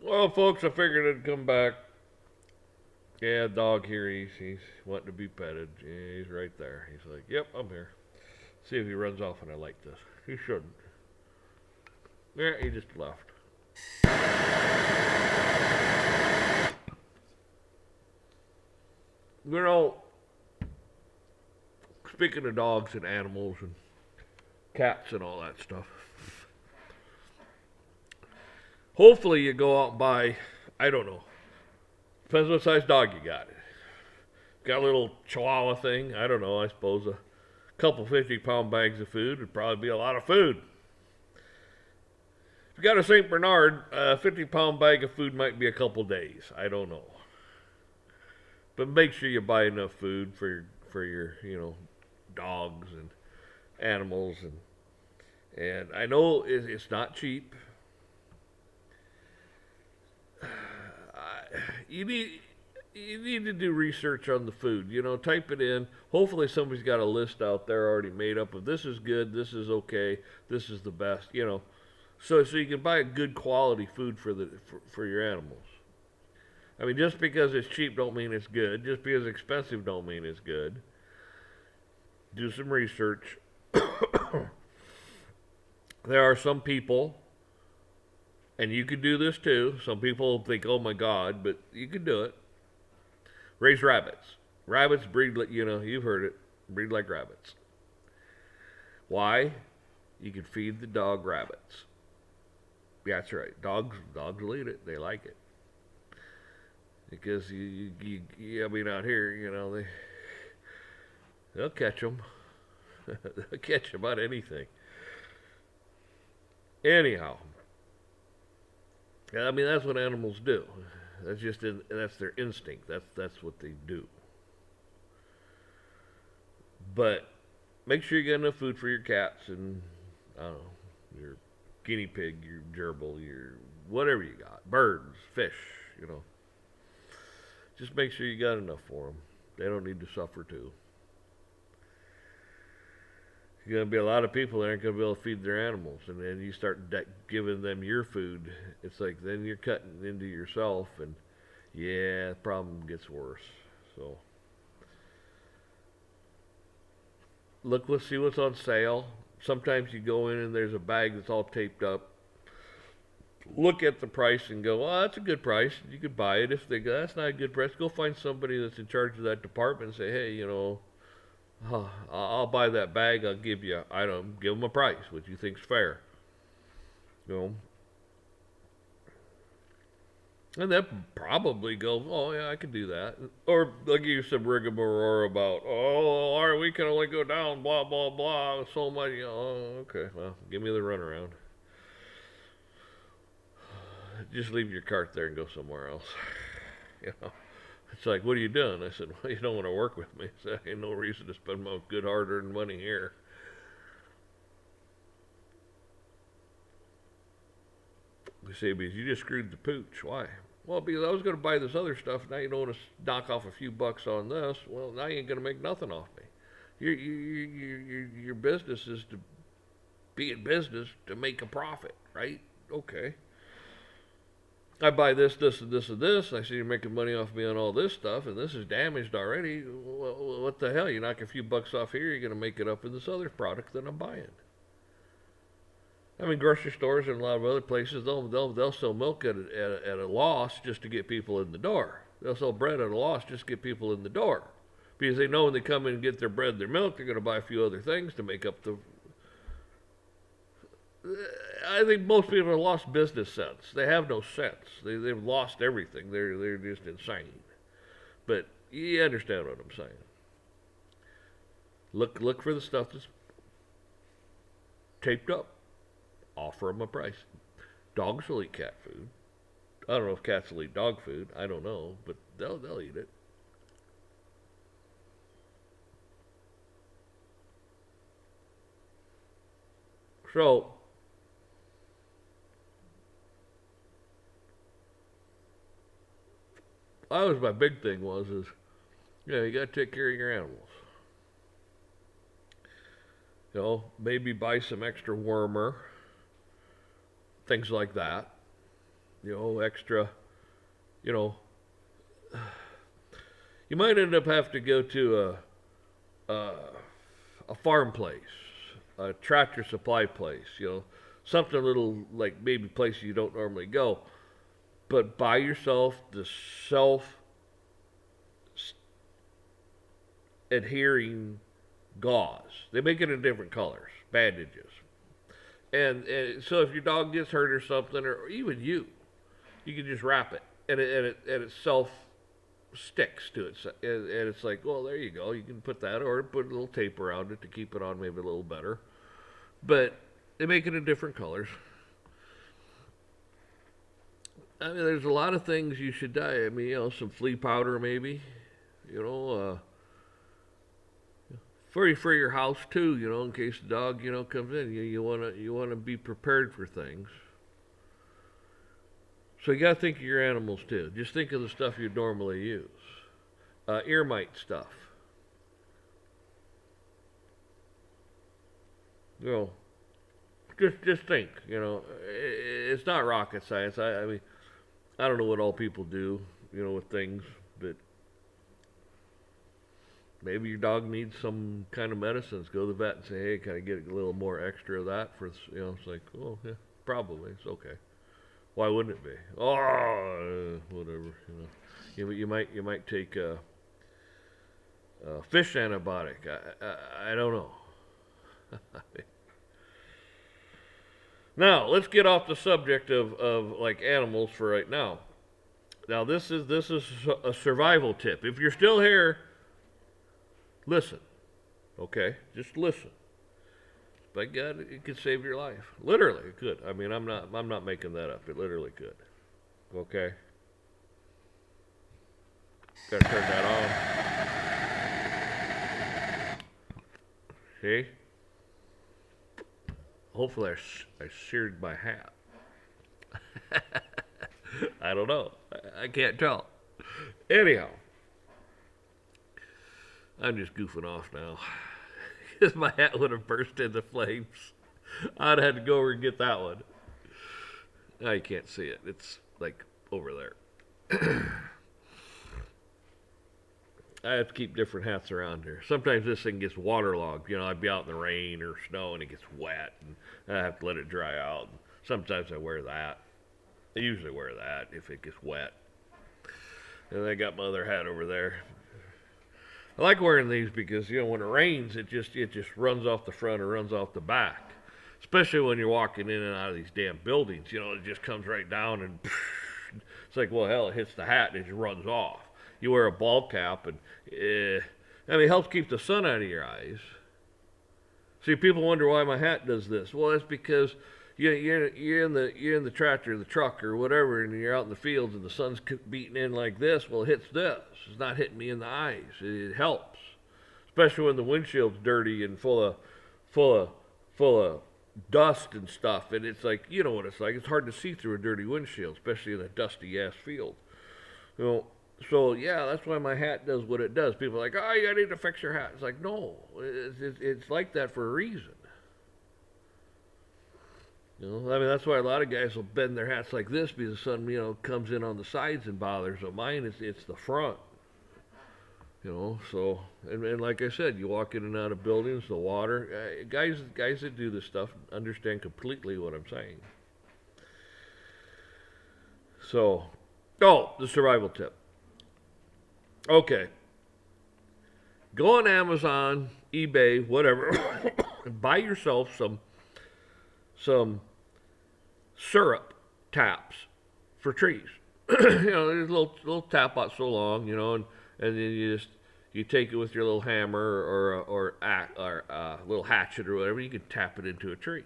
Well, folks, I figured I'd come back. Yeah, dog here. He's wanting to be petted. Yeah, he's right there. He's like, yep, I'm here. See if he runs off and I like this. He shouldn't. Yeah, he just left. You know, speaking of dogs and animals and cats and all that stuff, hopefully you go out and buy, I don't know, depends what size dog you got. Got a little chihuahua thing, I don't know, I suppose a couple 50-pound bags of food would probably be a lot of food. If you got a St. Bernard, a 50-pound bag of food might be a couple days. I don't know. But make sure you buy enough food for your dogs and animals and I know it's not cheap. You need to do research on the food. Type it in. Hopefully somebody's got a list out there already made up of this is good, this is okay, this is the best. So you can buy a good quality food for your animals. I mean, just because it's cheap don't mean it's good. Just because it's expensive don't mean it's good. Do some research. There are some people, and you could do this too. Some people think, "Oh my God," but you can do it. Raise rabbits. Rabbits breed like you've heard it. Breed like rabbits. Why? You can feed the dog rabbits. Yeah, that's right. Dogs will eat it. They like it because I mean, out here, they'll catch them. They'll catch about anything. Anyhow, I mean that's what animals do. That's their instinct. That's what they do. But make sure you get enough food for your cats and I don't know your guinea pig, your gerbil, your whatever you got, birds, fish. You know, just make sure you got enough for them. They don't need to suffer too. There's going to be a lot of people that aren't going to be able to feed their animals, and then you start giving them your food. It's like then you're cutting into yourself, and yeah, the problem gets worse. So let's see what's on sale. Sometimes you go in and there's a bag that's all taped up. Look at the price and go, oh, that's a good price. You could buy it. If they go, that's not a good price, go find somebody that's in charge of that department and say, hey, I'll buy that bag. I'll give you, I don't give them a price, what you think's fair. You know, and they'll probably go, oh yeah, I can do that. Or they'll give you some rigmarole about, oh, all right, we can only go down, blah blah blah, so much. Oh, okay, well, give me the runaround. Just leave your cart there and go somewhere else. you know, it's like, what are you doing? I said, well, you don't want to work with me, so ain't no reason to spend my good hard-earned money here. They say, because you just screwed the pooch. Why? Well, because I was going to buy this other stuff. Now you don't want to knock off a few bucks on this. Well, now you ain't going to make nothing off me. Your business is to be in business to make a profit, right? Okay. I buy this, this, and this, and this. I see you're making money off me on all this stuff, and this is damaged already. Well, what the hell? You knock a few bucks off here, you're going to make it up in this other product that I'm buying. I mean, grocery stores and a lot of other places, they'll sell milk at a loss just to get people in the door. They'll sell bread at a loss just to get people in the door. Because they know when they come in and get their bread and their milk, they're going to buy a few other things to make up the. I think most people have lost business sense. They have no sense. They've lost everything. They're just insane. But you understand what I'm saying. Look for the stuff that's taped up. Offer them a price. Dogs will eat cat food. I don't know if cats will eat dog food. I don't know, but they'll eat it. So that was my big thing is you got to take care of your animals. Maybe buy some extra wormer, things like that. extra, you know, you might end up having to go to a, a farm place, a tractor supply place, something a little like maybe places you don't normally go, but buy yourself the self adhering gauze. They make it in different colors, bandages. And so if your dog gets hurt or something, or even you can just wrap it, and it self sticks to it, and it's like, well, there you go. You can put that, or put a little tape around it to keep it on maybe a little better. But they make it in different colors. I mean, there's a lot of things you should die. I mean, some flea powder maybe, you know, for your house too, in case the dog, comes in. You wanna be prepared for things. So you gotta think of your animals too. Just think of the stuff you normally use. Ear mite stuff. You know, just think. It's not rocket science. I mean, I don't know what all people do, with things, but maybe your dog needs some kind of medicines. Go to the vet and say, hey, can I get a little more extra of that for, it's like, oh, yeah, probably. It's okay. Why wouldn't it be? Oh, whatever, You might take a fish antibiotic. I don't know. Now, let's get off the subject of like animals for right now. Now, this is a survival tip. If you're still here, listen. Okay? Just listen. By God, it could save your life. Literally, it could. I mean, I'm not making that up. It literally could. Okay? Gotta turn that on. See? Hopefully I seared my hat. I don't know. I can't tell. Anyhow, I'm just goofing off now. Because my hat would have burst into flames. I'd have had to go over and get that one. Now you can't see it. It's like over there. I have to keep different hats around here. Sometimes this thing gets waterlogged. I'd be out in the rain or snow and it gets wet, and I have to let it dry out. Sometimes I wear that. I usually wear that if it gets wet. And I got my other hat over there. I like wearing these because when it rains, it just runs off the front or runs off the back. Especially when you're walking in and out of these damn buildings. It just comes right down and it's like, well, hell, it hits the hat and it just runs off. You wear a ball cap, and it helps keep the sun out of your eyes. See, people wonder why my hat does this. Well, that's because you're in the tractor, the truck, or whatever, and you're out in the fields, and the sun's beating in like this. Well, it hits this. It's not hitting me in the eyes. It helps, especially when the windshield's dirty and full of dust and stuff. And it's like, you know what it's like. It's hard to see through a dirty windshield, especially in a dusty ass field. So, yeah, that's why my hat does what it does. People are like, oh, you need to fix your hat. It's like, no, it's like that for a reason. That's why a lot of guys will bend their hats like this because the sun, comes in on the sides and bothers them. Mine, it's the front. So, and like I said, you walk in and out of buildings, the water. Guys that do this stuff understand completely what I'm saying. So, the survival tip. Okay. Go on Amazon, eBay, whatever, and buy yourself some syrup taps for trees. There's a little tap out so long, and then you take it with your little hammer or little hatchet or whatever. You can tap it into a tree.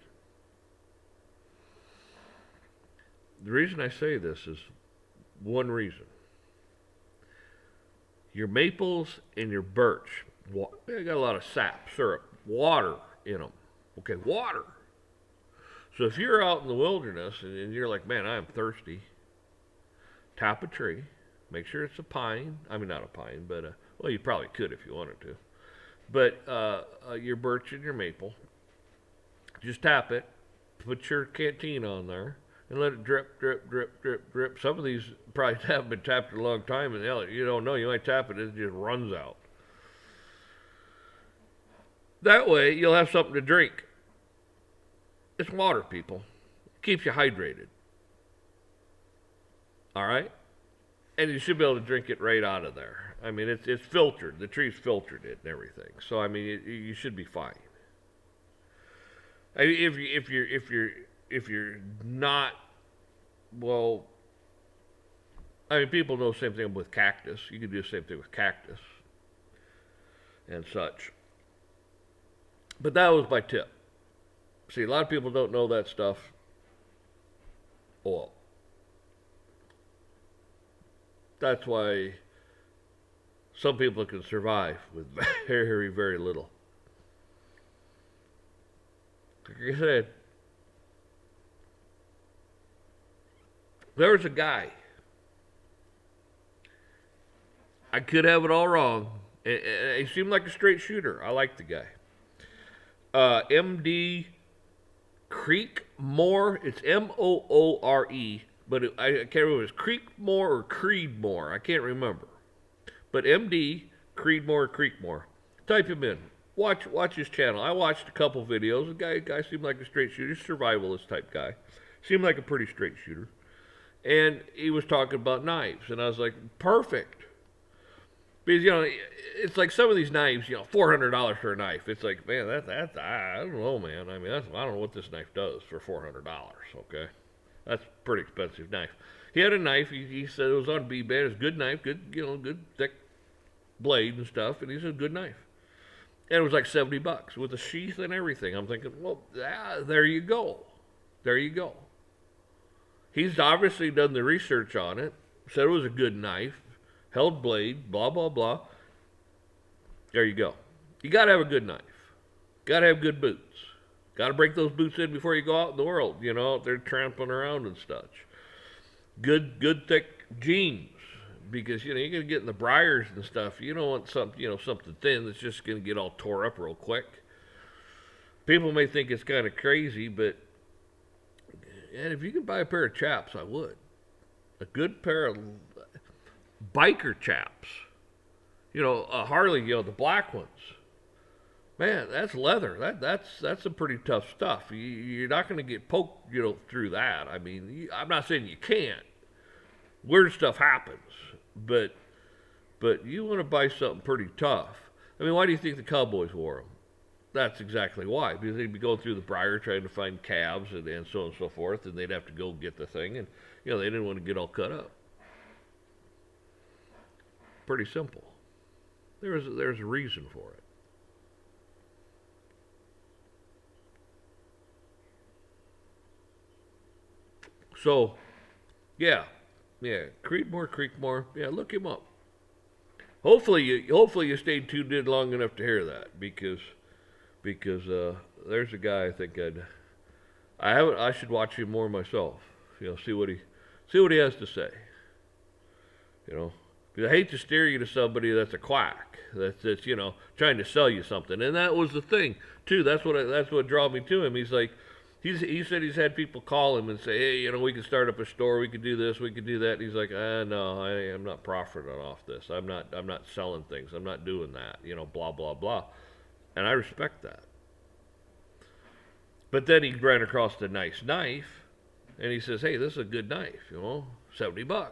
The reason I say this is one reason. Your maples and your birch, they got a lot of sap, syrup, water in them. Okay, water. So if you're out in the wilderness and you're like, man, I'm thirsty, tap a tree. Make sure it's a pine. I mean, not a pine, but, well, you probably could if you wanted to. But your birch and your maple, just tap it, put your canteen on there, and let it drip, drip, drip, drip, drip. Some of these probably haven't been tapped in a long time, and hell, you don't know. You might tap it, and it just runs out. That way, you'll have something to drink. It's water, people. It keeps you hydrated. All right? And you should be able to drink it right out of there. I mean, it's filtered. The tree's filtered it and everything. So I mean, you should be fine. I mean, if you're not, well, I mean, people know the same thing with cactus. You can do the same thing with cactus and such. But that was my tip. See, a lot of people don't know that stuff. Well, that's why some people can survive with very, very little. Like I said, there was a guy. I could have it all wrong. He seemed like a straight shooter. I liked the guy. MD Creekmore. It's Moore, but I can't remember if it's Creekmore or Creedmore. I can't remember. But MD Creedmore. Type him in. Watch his channel. I watched a couple videos. The guy seemed like a straight shooter, survivalist type guy. Seemed like a pretty straight shooter. And he was talking about knives, and I was like, perfect. Because, you know, it's like some of these knives, you know, $400 for a knife. It's like, man, that's I don't know, man. I mean, I don't know what this knife does for $400, okay? That's a pretty expensive knife. He had a knife. He said it was on B-band. It's a good knife, good thick blade and stuff, and he said, good knife. And it was like $70 with a sheath and everything. I'm thinking, well, there you go. There you go. He's obviously done the research on it, said it was a good knife, held blade, blah, blah, blah. There you go. You got to have a good knife. Got to have good boots. Got to break those boots in before you go out in the world, you know, if they're trampling around and such. Good thick jeans, because, you know, you're going to get in the briars and stuff. You don't want something thin that's just going to get all tore up real quick. People may think it's kind of crazy, but and if you could buy a pair of chaps, I would. A good pair of biker chaps. You know, a Harley, you know, the black ones. Man, that's leather. That's some pretty tough stuff. You're not going to get poked, you know, through that. I mean, I'm not saying you can't. Weird stuff happens, but you want to buy something pretty tough. I mean, why do you think the cowboys wore them? That's exactly why. Because they'd be going through the briar trying to find calves and so on and so forth, and they'd have to go get the thing, and you know they didn't want to get all cut up. Pretty simple. There's a reason for it. So, yeah, Creekmore. Yeah, look him up. Hopefully you stayed tuned in long enough to hear that, because there's a guy I think I should watch him more myself. You know, see what he has to say. You know, because I hate to steer you to somebody that's a quack, that's you know trying to sell you something, and that was the thing too. That's what drew me to him. He's like. He said he's had people call him and say, hey, you know, we could start up a store, we could do this, we could do that. And he's like, no, I'm not profiting off this. I'm not selling things. I'm not doing that. You know, blah blah blah. And I respect that. But then he ran across a nice knife, and he says, hey, this is a good knife. You know, $70.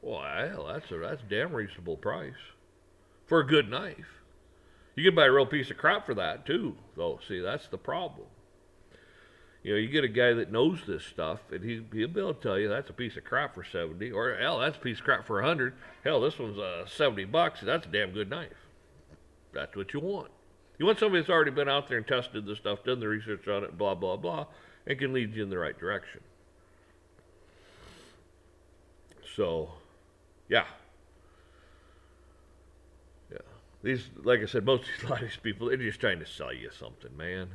Well, hell, that's a damn reasonable price for a good knife. You can buy a real piece of crap for that too, though. See, that's the problem. You know, you get a guy that knows this stuff, and he'll be able to tell you that's a piece of crap for 70, or hell, that's a piece of crap for 100. Hell, this one's $70. That's a damn good knife. That's what you want. You want somebody that's already been out there and tested the stuff, done the research on it, blah blah blah, and can lead you in the right direction. So, yeah. These, like I said, a lot of these people, they're just trying to sell you something, man.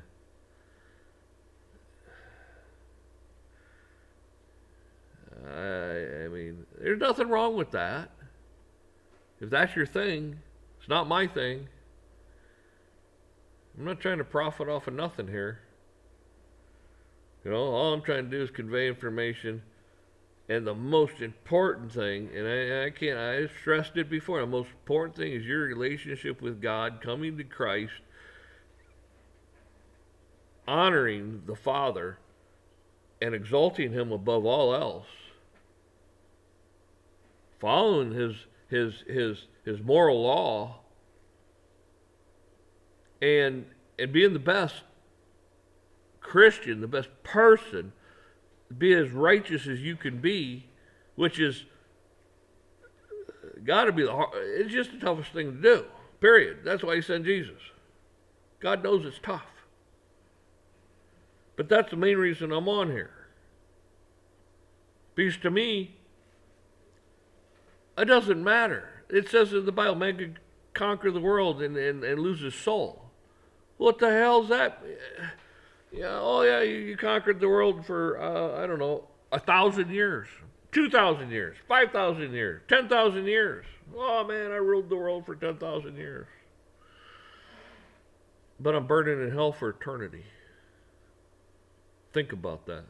I mean, there's nothing wrong with that. If that's your thing, it's not my thing. I'm not trying to profit off of nothing here. You know, all I'm trying to do is convey information. And the most important thing, and I've stressed it before, the most important thing is your relationship with God, coming to Christ, honoring the Father, and exalting Him above all else, following His moral law, and being the best Christian, the best person, be as righteous as you can be, which is got to be it's just the toughest thing to do, period. That's why He sent Jesus. God knows it's tough. But that's the main reason I'm on here. Because to me, it doesn't matter. It says in the Bible, man could conquer the world and lose his soul. What the hell's that? Yeah, oh yeah, you conquered the world for, I don't know, 1,000 years, 2,000 years, 5,000 years, 10,000 years. Oh man, I ruled the world for 10,000 years. But I'm burning in hell for eternity. Think about that.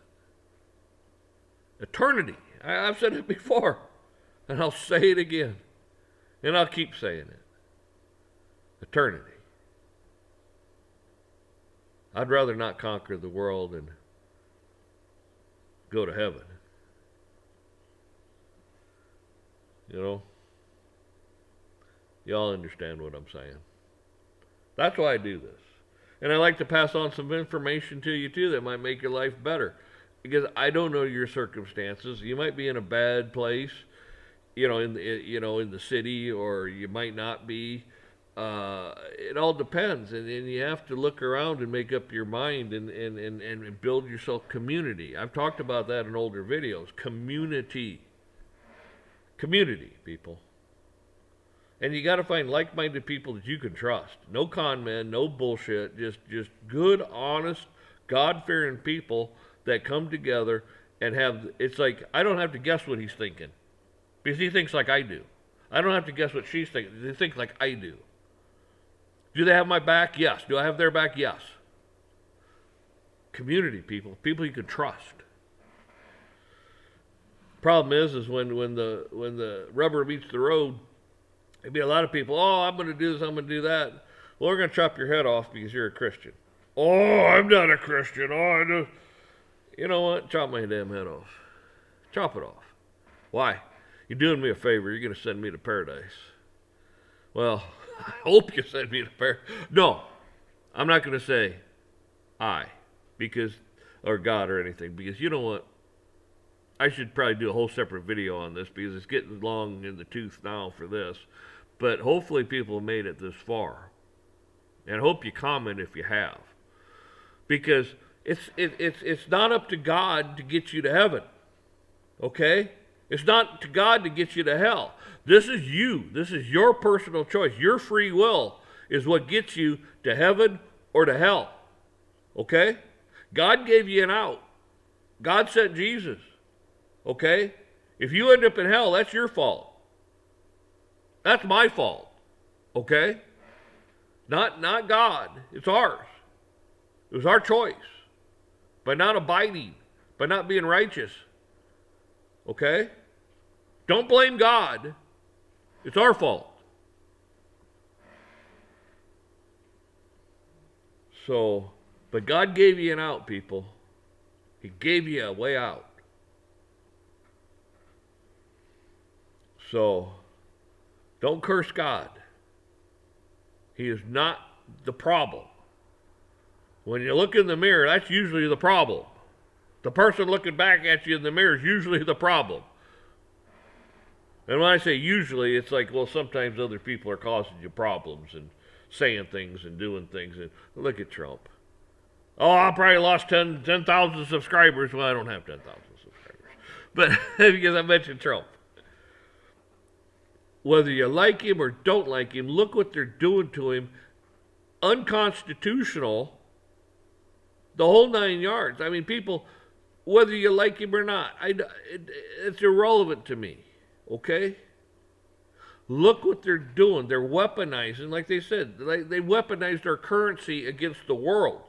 Eternity. I've said it before, and I'll say it again, and I'll keep saying it. Eternity. I'd rather not conquer the world and go to heaven. You know? Y'all understand what I'm saying. That's why I do this. And I like to pass on some information to you too that might make your life better. Because I don't know your circumstances. You might be in a bad place, in the city, or you might not be. It all depends, and you have to look around and make up your mind and build yourself community. I've talked about that in older videos. Community, people. And you got to find like-minded people that you can trust. No con men, no bullshit. Just good, honest, God-fearing people that come together and have. It's like I don't have to guess what he's thinking, because he thinks like I do. I don't have to guess what she's thinking. They think like I do. Do they have my back? Yes. Do I have their back? Yes. Community people you can trust. Problem is when the rubber meets the road, there'd be a lot of people. Oh, I'm going to do this. I'm going to do that. Well, we're going to chop your head off because you're a Christian. Oh, I'm not a Christian. Oh, I do. You know what? Chop my damn head off. Chop it off. Why? You're doing me a favor. You're going to send me to paradise. Well, I hope you send me to paradise. No, I'm not going to say I, or God or anything, because you know what? I should probably do a whole separate video on this because it's getting long in the tooth now for this. But hopefully people have made it this far. And I hope you comment if you have. Because it's not up to God to get you to heaven. Okay? It's not to God to get you to hell. This is you. This is your personal choice. Your free will is what gets you to heaven or to hell. Okay? God gave you an out. God sent Jesus. Okay? If you end up in hell, that's your fault. That's my fault. Okay? Not God. It's ours. It was our choice. By not abiding. By not being righteous. Okay? Don't blame God. It's our fault. So, but God gave you an out, people. He gave you a way out. So, don't curse God. He is not the problem. When you look in the mirror, that's usually the problem. The person looking back at you in the mirror is usually the problem. And when I say usually, it's like, well, sometimes other people are causing you problems and saying things and doing things. And look at Trump. Oh, I probably lost 10,000 subscribers. Well, I don't have 10,000 subscribers. But because I mentioned Trump. Whether you like him or don't like him, look what they're doing to him. Unconstitutional. The whole 9 yards. I mean, people, whether you like him or not, it's irrelevant to me. Okay? Look what they're doing. They're weaponizing, like they said. They weaponized our currency against the world.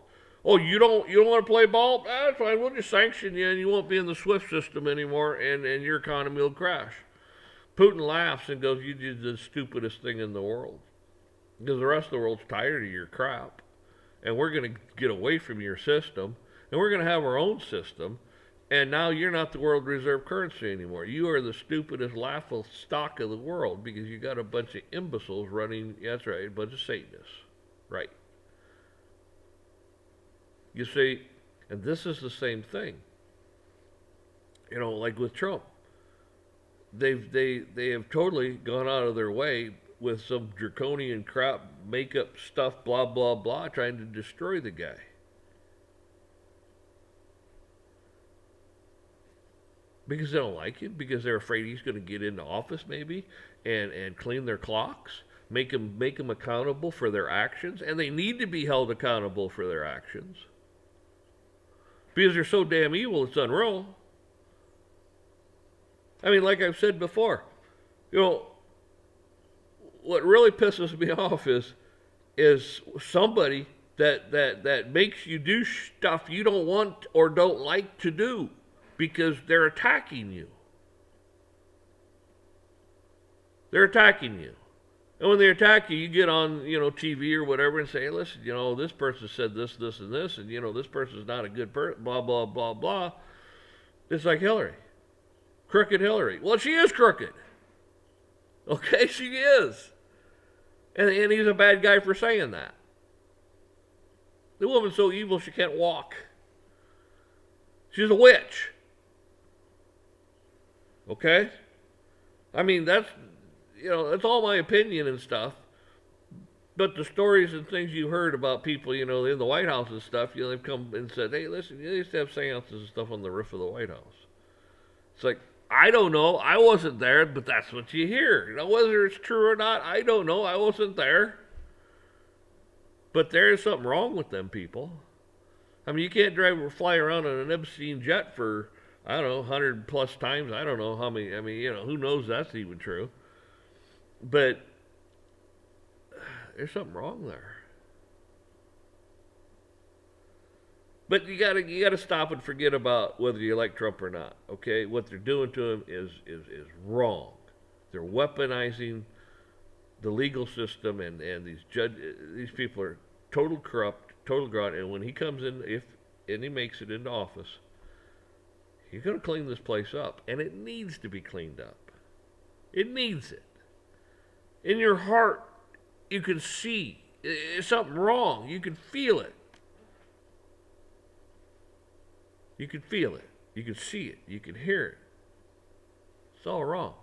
Oh, you don't want to play ball? That's fine. We'll just sanction you, and you won't be in the SWIFT system anymore, and your economy will crash. Putin laughs and goes, "You did the stupidest thing in the world," because the rest of the world's tired of your crap, and we're going to get away from your system, and we're going to have our own system. And now you're not the world reserve currency anymore. You are the stupidest laughable stock of the world because you got a bunch of imbeciles running. Yeah, that's right, a bunch of Satanists. Right. You see, and this is the same thing. Like with Trump, they have totally gone out of their way with some draconian crap, makeup stuff, blah blah blah, trying to destroy the guy. Because they don't like him, because they're afraid he's going to get into office maybe and clean their clocks, make them accountable for their actions, and they need to be held accountable for their actions because they're so damn evil it's unreal. I mean, like I've said before, you know, what really pisses me off is somebody that makes you do stuff you don't want or don't like to do because they're attacking you. They're attacking you. And when they attack you, you get on, TV or whatever and say, hey, listen, this person said this, this, and this, and, this person's not a good person, blah, blah, blah, blah. It's like Hillary. Crooked Hillary. Well, she is crooked. Okay, she is. And he's a bad guy for saying that. The woman's so evil she can't walk. She's a witch. Okay? I mean, that's all my opinion and stuff. But the stories and things you heard about people, in the White House and stuff, they've come and said, hey, listen, they used to have seances and stuff on the roof of the White House. It's like, I don't know. I wasn't there, but that's what you hear. Whether it's true or not, I don't know. I wasn't there. But there is something wrong with them people. I mean, you can't fly around on an Epstein jet for, I don't know, 100 plus times. I don't know how many. I mean, who knows that's even true. But there's something wrong there. But you gotta stop and forget about whether you like Trump or not. Okay, what they're doing to him is wrong. They're weaponizing the legal system, and these people are total corrupt, total grunt. And when he comes in, if he makes it into office, he's gonna clean this place up, and it needs to be cleaned up. It needs it. In your heart, you can see there's something wrong. You can feel it. You can feel it. You can see it. You can hear it. It's all wrong.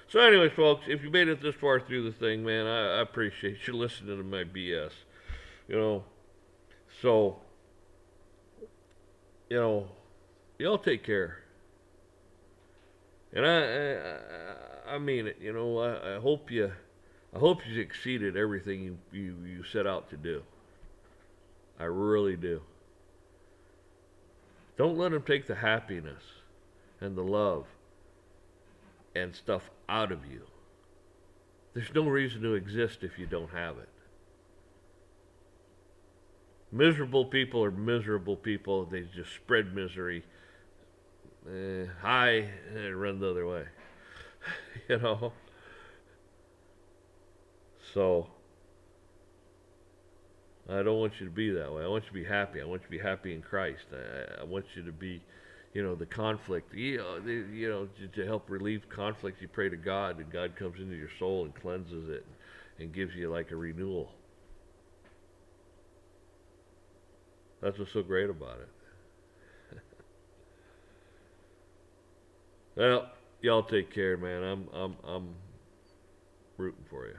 So anyways, folks, if you made it this far through the thing, man, I appreciate you listening to my BS. So, y'all take care. And I mean it. I hope you succeeded everything you set out to do. I really do. Don't let them take the happiness and the love and stuff out of you. There's no reason to exist if you don't have it. Miserable people are miserable people. They just spread misery. Hi, and run the other way. So, I don't want you to be that way. I want you to be happy. I want you to be happy in Christ. I want you to be, the conflict. To help relieve conflict, you pray to God, and God comes into your soul and cleanses it and gives you like a renewal. That's what's so great about it. Well, y'all take care, man. I'm rooting for you.